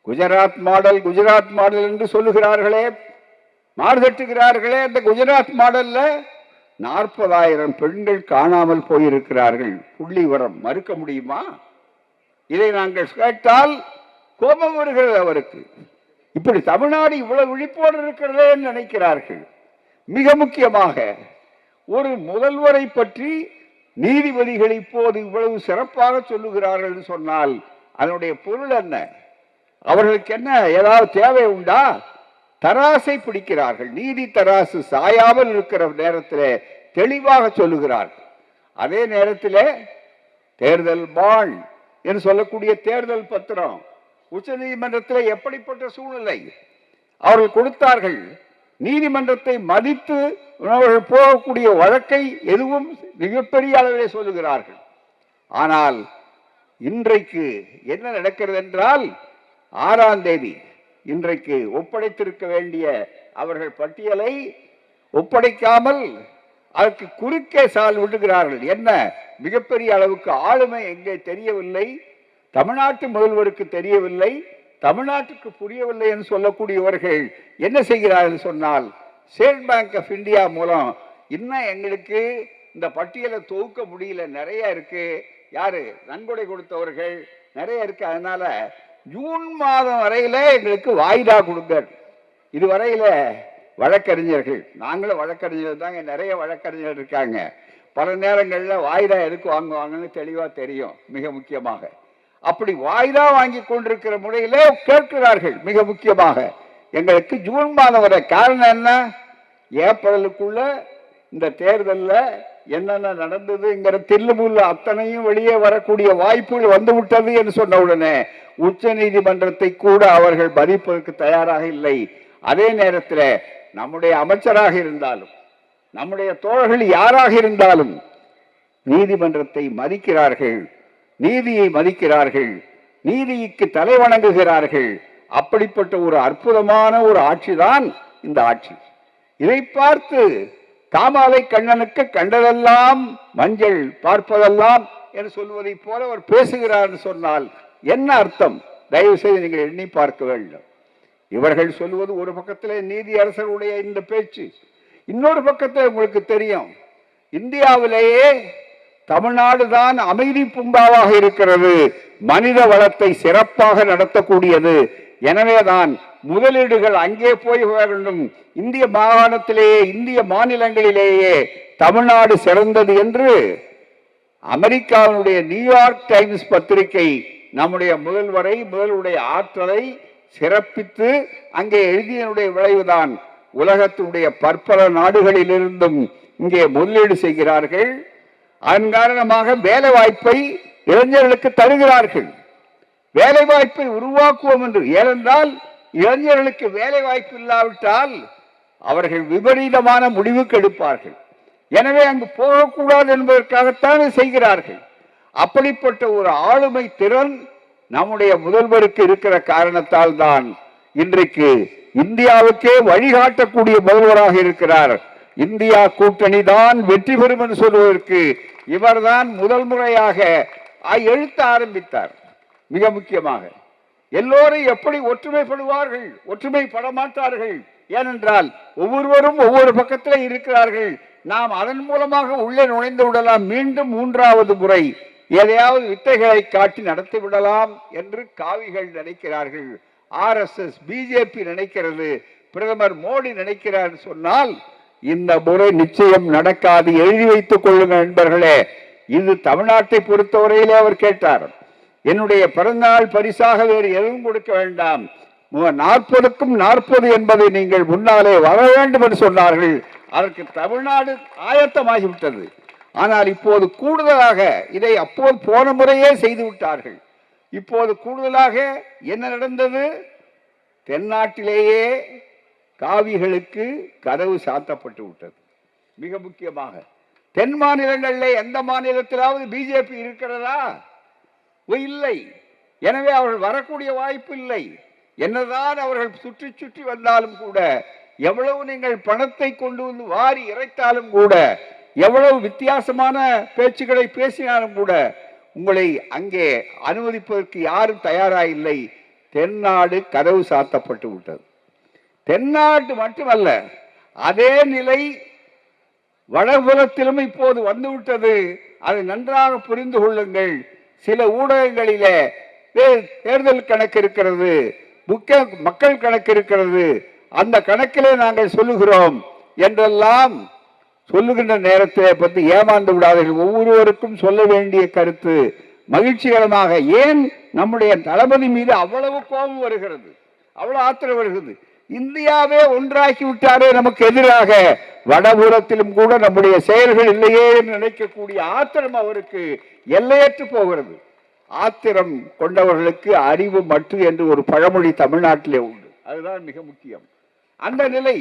Gujarat model என்று சொல்லுகிறார்களே, மாறுதட்டுகிறார்களே. அந்த குஜராத் மாடல்ல 40,000 பெண்கள் காணாமல் போயிருக்கிறார்கள். புள்ளி விவரம் மறுக்க முடியுமா? இதை நாங்கள் கேட்டால் கோபம் வருகிறது அவருக்கு. இப்படி தமிழ்நாடு இவ்வளவு விழிப்போடு இருக்கிறதே நினைக்கிறார்கள். மிக முக்கியமாக ஒரு முதல்வரை பற்றி நீதிபதிகள் இப்போது இவ்வளவு சிறப்பாக சொல்லுகிறார்கள் சொன்னால் அதனுடைய பொருள் என்ன? அவர்களுக்கு என்ன ஏதாவது தேவை உண்டா? தராசை பிடிக்கிறார்கள். நீதி தராசு சாயாமல் இருக்கிற நேரத்தில் தெளிவாக சொல்லுகிறார்கள். அதே நேரத்தில் தேர்தல் பாண்ட் என்று சொல்லக்கூடிய தேர்தல் பத்திரம் உச்ச நீதிமன்றத்தில் எப்படிப்பட்ட சூழ்நிலை அவர்கள் கொடுத்தார்கள். நீதிமன்றத்தை மதித்து அவர்கள் போகக்கூடிய வழக்கை எதுவும் மிகப்பெரிய அளவிலே சொல்லுகிறார்கள். ஆனால் இன்றைக்கு என்ன நடக்கிறது என்றால் 6ஆம் தேதி இன்றைக்கு ஒப்படைத்திருக்க வேண்டிய அவர்கள் பட்டியலை ஒப்படைக்காமல் அதற்கு குறுக்கே சால் விடுகிறார்கள். என்ன மிகப்பெரிய அளவுக்கு ஆளுமை எங்கே தெரியவில்லை, தமிழ்நாட்டு முதல்வருக்கு தெரியவில்லை, தமிழ்நாட்டுக்கு புரியவில்லை என்று சொல்லக்கூடியவர்கள் என்ன செய்கிறார்கள் சொன்னால், ஸ்டேட் பேங்க் ஆஃப் இந்தியா மூலம் இன்னும் எங்களுக்கு இந்த பட்டியலை தொகுக்க முடியல, நிறைய இருக்கு, யாரு நன்கொடை கொடுத்தவர்கள் நிறைய இருக்கு, அதனால ஜூன் மாதம் வரையில எங்களுக்கு வாய்தா கொடுங்க. இதுவரையில வழக்கறிஞர்கள், நாங்களும் வழக்கறிஞர்கள் தாங்க, நிறைய வழக்கறிஞர்கள் இருக்காங்க, பல நேரங்களில் வாய்தா எதுக்கு வாங்குவாங்கன்னு தெளிவா தெரியும். மிக முக்கியமாக அப்படி வாய்தா வாங்கி கொண்டிருக்கிற முறையிலே கேட்கிறார்கள். மிக முக்கியமாக எங்களுக்கு ஜூன் மாதம் வரை. காரணம் என்ன? ஏப்ரலுக்குள்ள இந்த தேர்தலில் என்னென்ன நடந்ததுங்கிற தில்லுமுள்ள அத்தனையும் வெளியே வரக்கூடிய வாய்ப்புகள் வந்துவிட்டது என்று சொன்ன உடனே உச்ச நீதிமன்றத்தை கூட அவர்கள் மதிப்பதற்கு தயாராக இல்லை. அதே நேரத்தில் நம்முடைய அமைச்சராக இருந்தாலும் நம்முடைய தோழர்கள் யாராக இருந்தாலும் நீதிமன்றத்தை மதிக்கிறார்கள், நீதியை மதிக்கிறார்கள், நீதிக்கு தலை வணங்குகிறார்கள். அப்படிப்பட்ட ஒரு அற்புதமான ஒரு ஆட்சி தான் இந்த ஆட்சி. இதை பார்த்து காமாலை கண்ணனுக்கு கண்டதெல்லாம் மஞ்சள் பார்ப்பதெல்லாம் என்று சொல்வதை போல அவர் பேசுகிறார் சொன்னால் என்ன அர்த்தம்? தயவு செய்து நீங்கள் எண்ணி பார்க்க வேண்டும். இவர்கள் சொல்வது ஒரு பக்கத்திலே நீதி அரசருடைய இந்த பேச்சு, இன்னொரு பக்கத்தில் உங்களுக்கு தெரியும் இந்தியாவிலேயே தமிழ்நாடு தான் அமைதி பூங்காவாக இருக்கிறது, மனித வளத்தை சிறப்பாக நடத்தக்கூடியது, எனவேதான் முதலீடுகள் அங்கே போய் வேண்டும், இந்திய மாகாணத்திலேயே இந்திய மாநிலங்களிலேயே தமிழ்நாடு சிறந்தது என்று அமெரிக்காவினுடைய நியூயார்க் டைம்ஸ் பத்திரிகை நம்முடைய முதல்வருடைய ஆற்றலை சிறப்பித்து அங்கே எழுதியனுடைய விளைவுதான் உலகத்தினுடைய பற்பல நாடுகளிலிருந்தும் இங்கே முதலீடு செய்கிறார்கள். அதன் காரணமாக வேலை வாய்ப்பை இளைஞர்களுக்கு தருகிறார்கள். வேலை வாய்ப்பை உருவாக்குவோம் என்று. ஏனென்றால் இளைஞர்களுக்கு வேலை வாய்ப்பு இல்லாவிட்டால் அவர்கள் விபரீதமான முடிவுக்கு எடுப்பார்கள். எனவே அங்கு போகக்கூடாது என்பதற்காகத்தான் செய்கிறார்கள். அப்படிப்பட்ட ஒரு ஆளுமை திறன் நம்முடைய முதல்வருக்கு இருக்கிற காரணத்தால் தான் இன்றைக்கு இந்தியாவுக்கே வழிகாட்டக்கூடிய முதல்வராக இருக்கிறார். இந்தியா கூட்டணி தான் வெற்றி பெறும் என்று சொல்வதற்கு இவர்தான் முதல் முறையாக எழுத்த ஆரம்பித்தார். மிக முக்கியமாக எல்லோரும் எப்படி ஒற்றுமைப்படுவார்கள், ஒற்றுமைப்பட மாட்டார்கள். ஏனென்றால் ஒவ்வொருவரும் ஒவ்வொரு பக்கத்தில் இருக்கிறார்கள். நாம் அதன் மூலமாக உள்ளே நுழைந்து விடலாம், மீண்டும் 3வது முறை எதையாவது வித்தைகளை காட்டி நடத்தி விடலாம் என்று காவிகள் நினைக்கிறார்கள். RSS பிஜேபி நினைக்கிறது, பிரதமர் மோடி நினைக்கிறார் சொன்னால் இந்த முறை நிச்சயம் நடக்காது. எழுதி வைத்துக் கொள்ளுங்கள் நண்பர்களே. இது தமிழ்நாட்டை பொறுத்தவரையிலே அவர் கேட்டார், என்னுடைய பிறந்தநாள் பரிசாக வேறு எதுவும் கொடுக்க வேண்டாம், 40க்கும் 40 என்பதை நீங்கள் முன்னாலே வர வேண்டும் என்று சொன்னார்கள். அதற்கு தமிழ்நாடு ஆயத்தமாகிவிட்டது. ஆனால் இப்போது கூடுதலாக இதை அப்போது போன முறையே செய்து விட்டார்கள். இப்போது கூடுதலாக என்ன நடந்தது? தென்னாட்டிலேயே காவிகளுக்கு கதவு சாத்தப்பட்டு விட்டது. மிக முக்கியமாக தென் மாநிலங்களில் எந்த மாநிலத்திலாவது பிஜேபி இருக்கிறதா? இல்லை. எனவே அவர்கள் வரக்கூடிய வாய்ப்பு இல்லை. என்னதான் அவர்கள் சுற்றி சுற்றி வந்தாலும் கூட, எவ்வளவு நீங்கள் பணத்தை கொண்டு வந்து வாரி இறைத்தாலும் கூட, எவ்வளவு வித்தியாசமான பேச்சுக்களை பேசினாலும் கூட உங்களை அங்கே அனுமதிப்பதற்கு யாரும் தயாராக இல்லை. தென்னாடு கதவு சாத்தப்பட்டு விட்டது. தென்னாட்டு மட்டுமல்ல, அதே நிலை வடபுலத்திலும் இப்போது வந்துவிட்டது. அதை நன்றாக புரிந்து கொள்ளுங்கள். சில ஊடகங்களிலே தேர்தல் கணக்கு இருக்கிறது, மக்கள் கணக்கு இருக்கிறது, அந்த கணக்கிலே நாங்கள் சொல்லுகிறோம் என்றெல்லாம் சொல்லுகின்ற நேரத்தை பற்றி ஏமாந்து விடாதீர்கள். ஒவ்வொருவருக்கும் சொல்ல வேண்டிய கருத்து மகிழ்ச்சிகரமாக. ஏன் நம்முடைய தளபதி மீது அவ்வளவு கோபம் வருகிறது, அவ்வளவு ஆத்திரம் வருகிறது? இந்தியாவே ஒன்றாக்கி விட்டாரே நமக்கு எதிராக. வடபுறத்திலும் கூட நம்முடைய செயல்கள் இல்லையே என்று நினைக்கக்கூடிய ஆத்திரம் அவருக்கு எல்லையற்று போகிறது. ஆத்திரம் கொண்டவர்களுக்கு அறிவு மட்டு என்று ஒரு பழமொழி தமிழ்நாட்டிலே உண்டு. அதுதான் மிக முக்கியம். அந்த நிலை